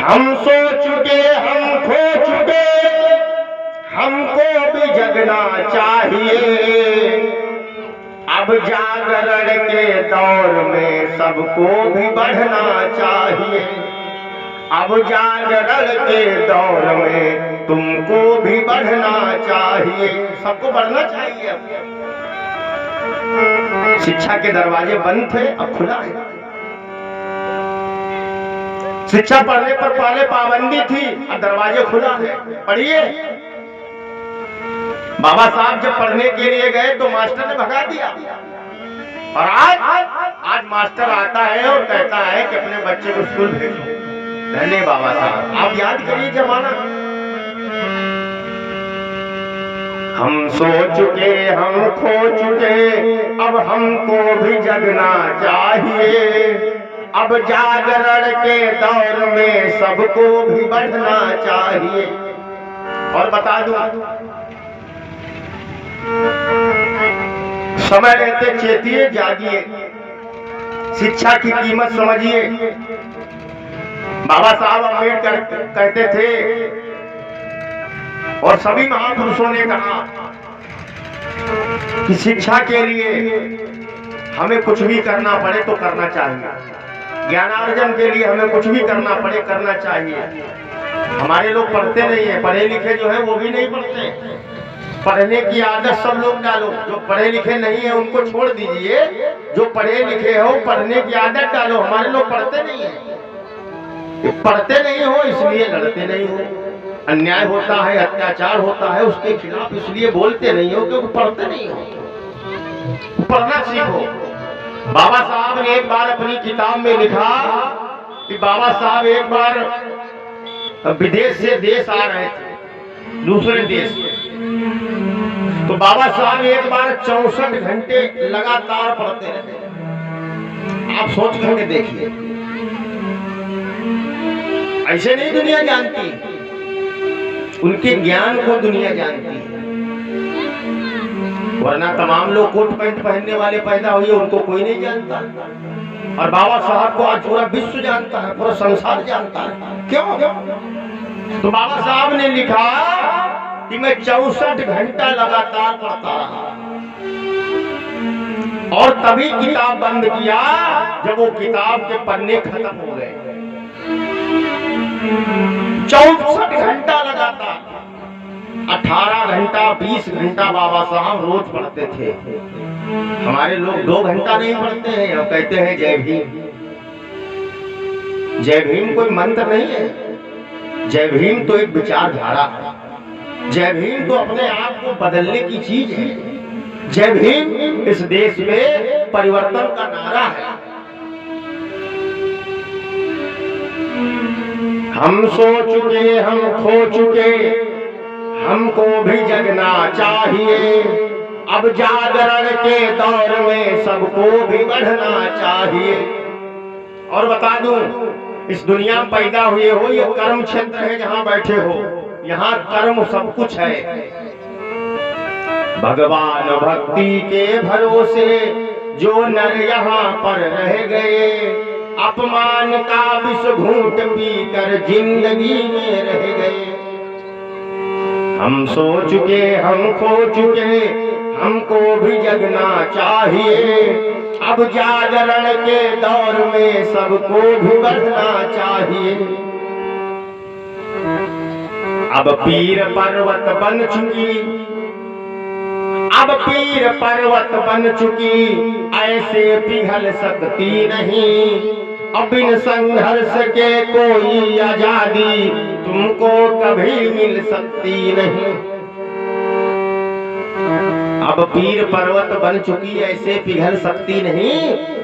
हम सो चुके हम खो चुके, हमको भी जगना चाहिए। अब जागरण के दौर में सबको भी बढ़ना चाहिए। अब जागरण के दौर में तुमको भी बढ़ना चाहिए। सबको बढ़ना चाहिए। शिक्षा के दरवाजे बंद थे, अब खुला है। शिक्षा पढ़ने पर पहले पाबंदी थी, अब दरवाजे खुला है, पढ़िए। बाबा साहब जब पढ़ने के लिए गए तो मास्टर ने भगा दिया, और आज मास्टर आता है और कहता है कि अपने बच्चे को स्कूल भेजो। धन्य बाबा साहब, आप याद करिए जमाना। हम सो चुके हम खो चुके, अब हमको भी जगना चाहिए। अब जागरण के दौर में सबको भी बढ़ना चाहिए। और बता दूं, समय रहते चेतिए, जागिए, शिक्षा की कीमत समझिए। बाबा साहब अम्बेडकर कहते थे, और सभी महापुरुषों ने कहा कि शिक्षा के लिए हमें कुछ भी करना पड़े तो करना चाहिए। ज्ञानार्जन के लिए हमें कुछ भी करना पड़े करना चाहिए। हमारे लोग पढ़ते नहीं है, पढ़े लिखे जो है वो भी नहीं पढ़ते। पढ़ने की आदत सब लोग डालो। जो पढ़े लिखे नहीं है उनको छोड़ दीजिए, जो पढ़े लिखे हो पढ़ने की आदत डालो। हमारे लोग पढ़ते नहीं है। पढ़ते नहीं हो इसलिए लड़ते नहीं हो। अन्याय होता है, अत्याचार होता है, उसके खिलाफ इसलिए बोलते नहीं हो क्योंकि पढ़ते नहीं हो। पढ़ना सीखो। बाबा साहब ने एक बार अपनी किताब में लिखा कि बाबा साहब एक बार विदेश से देश आ रहे थे, दूसरे देश। तो बाबा साहब एक बार 64 घंटे लगातार पढ़ते रहे। आप सोच करके देखिए, ऐसे नहीं दुनिया जानती, उनके ज्ञान को दुनिया जानती है। वरना तमाम लोग कोट पैंट पहनने वाले पैदा हुए, उनको कोई नहीं जानता। और बाबा साहब को आज पूरा विश्व जानता है, पूरा संसार जानता है। क्यों? तो बाबा साहब ने लिखा कि मैं 64 घंटा लगातार पढ़ता रहा, और तभी किताब बंद किया जब वो किताब के पन्ने खत्म हो गए। 64 घंटा लगातार, 18 घंटा 20 घंटा बाबा साहब रोज पढ़ते थे। हमारे लोग 2 घंटा नहीं पढ़ते हैं और कहते हैं जय भीम। जय भीम कोई मंत्र नहीं है, जय भीम तो एक विचारधारा है। जय भीम तो अपने आप को बदलने की चीज है। जय भीम इस देश में परिवर्तन का नारा है। हम सो चुके हम खो चुके, हमको भी जगना चाहिए। अब जागरण के दौर में सबको भी बढ़ना चाहिए। और बता दूं, इस दुनिया में पैदा हुए हो, ये कर्म क्षेत्र है जहां बैठे हो, यहाँ कर्म सब कुछ है। भगवान भक्ति के भरोसे जो नर यहाँ पर रह गए, अपमान का विष घूंट पीकर जिंदगी में रह गए। हम सो चुके हम खो चुके, हमको भी जगना चाहिए। अब जागरण के दौर में सबको भी बढ़ना चाहिए। अब पीर पर्वत बन चुकी, अब पीर पर्वत बन चुकी, ऐसे पिघल सकती नहीं। अब इन संघर्ष के कोई आजादी तुमको कभी मिल सकती नहीं। अब पीर पर्वत बन चुकी, ऐसे पिघल सकती नहीं।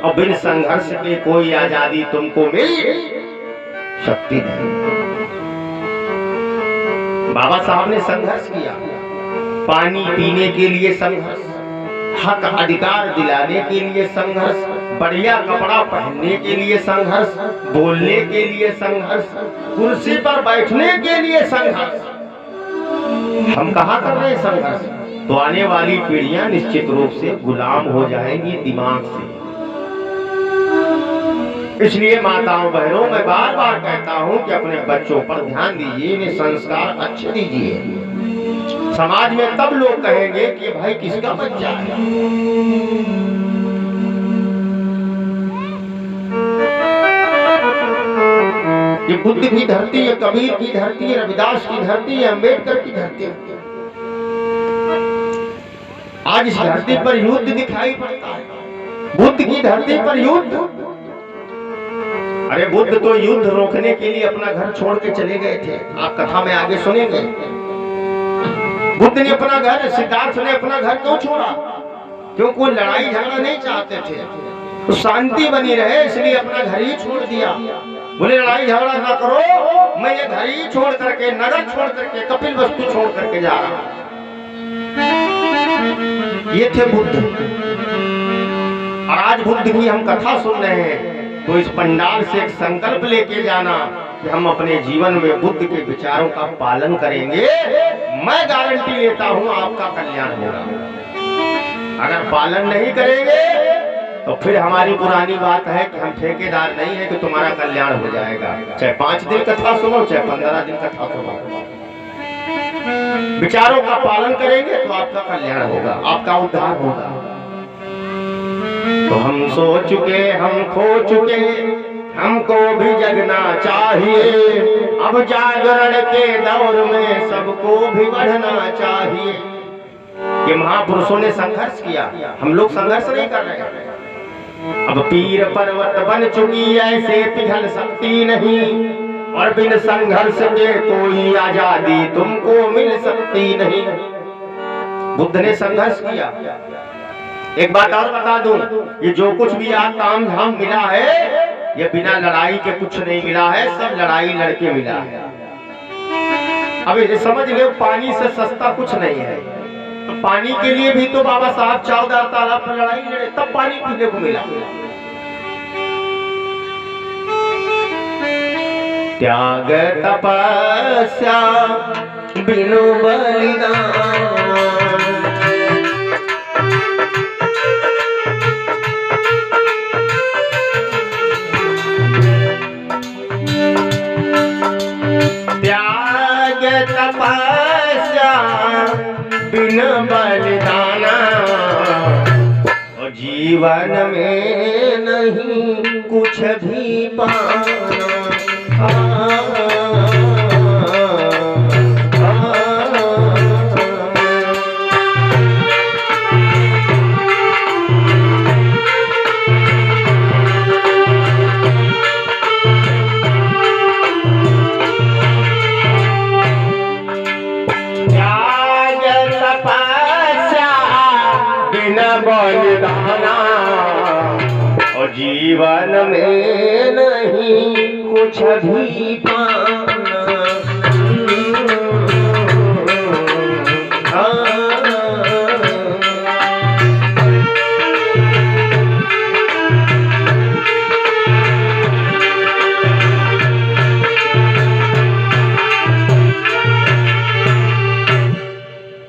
अब इन संघर्ष के कोई आजादी तुमको मिल सकती नहीं। बाबा साहब ने संघर्ष किया, पानी पीने के लिए संघर्ष, हक अधिकार दिलाने के लिए संघर्ष, बढ़िया कपड़ा पहनने के लिए संघर्ष, बोलने के लिए संघर्ष, कुर्सी पर बैठने के लिए संघर्ष। हम कहाँ कर रहे हैं संघर्ष? तो आने वाली पीढ़ियां निश्चित रूप से गुलाम हो जाएंगी दिमाग से। इसलिए माताओं बहनों, मैं बार बार कहता हूं कि अपने बच्चों पर ध्यान दीजिए, इन्हें संस्कार अच्छे दीजिए। समाज में तब लोग कहेंगे कि भाई किसका बच्चा है। ये बुद्ध की धरती है, कबीर की धरती है, रविदास की धरती है, अम्बेडकर की धरती है। आज इस धरती पर युद्ध दिखाई पड़ता है, बुद्ध की धरती पर युद्ध। अरे बुद्ध तो युद्ध रोकने के लिए अपना घर छोड़ के चले गए थे, आप कथा में आगे सुनेंगे। बुद्ध ने अपना घर, सिद्धार्थ ने अपना घर क्यों छोड़ा? क्योंकि वो लड़ाई झगड़ा नहीं चाहते थे, तो शांति बनी रहे, इसलिए अपना घर ही छोड़ दिया। बोले लड़ाई झगड़ा ना करो, मैं ये घर ही छोड़ करके, नगर छोड़ करके, कपिल वस्तु छोड़ करके जा रहा हूं। ये थे बुद्ध। और आज बुद्ध की हम कथा सुन रहे हैं, तो इस पंडाल से एक संकल्प लेके जाना कि हम अपने जीवन में बुद्ध के विचारों का पालन करेंगे। मैं गारंटी लेता हूं आपका कल्याण होगा। अगर पालन नहीं करेंगे तो फिर हमारी पुरानी बात है कि हम ठेकेदार नहीं है कि तुम्हारा कल्याण हो जाएगा। चाहे 5 दिन कथा सुनो, चाहे 15 दिन कथा सुनो, विचारों का पालन करेंगे तो आपका कल्याण होगा, आपका उद्धार होगा। तो हम सो चुके, हम खो चुके, हमको भी जगना चाहिए। अब जागरण के दौर में सबको भी बढ़ना चाहिए। ये महापुरुषों ने संघर्ष किया, हम लोग संघर्ष नहीं कर रहे। अब पीर पर्वत बन चुकी, ऐसे पिघल सकती नहीं, और बिन संघर्ष के कोई आजादी तुमको मिल सकती नहीं। बुद्ध ने संघर्ष किया। एक बात और बता दूं, ये जो कुछ भी आज काम धाम मिला है, ये बिना लड़ाई के कुछ नहीं मिला है, सब लड़ाई लड़के मिला है। अब ये समझ लो, पानी से सस्ता कुछ नहीं है। तो पानी के लिए भी तो बाबा साहब चौदार तालाब पर लड़ाई लड़े, तब पानी पीने को मिला। त्याग तपस्या बिनु बलिदान, त्याग तपस्या बिन बलिदान, और जीवन में नहीं कुछ भी पाना। और जीवन में नहीं कुछ भी पाना।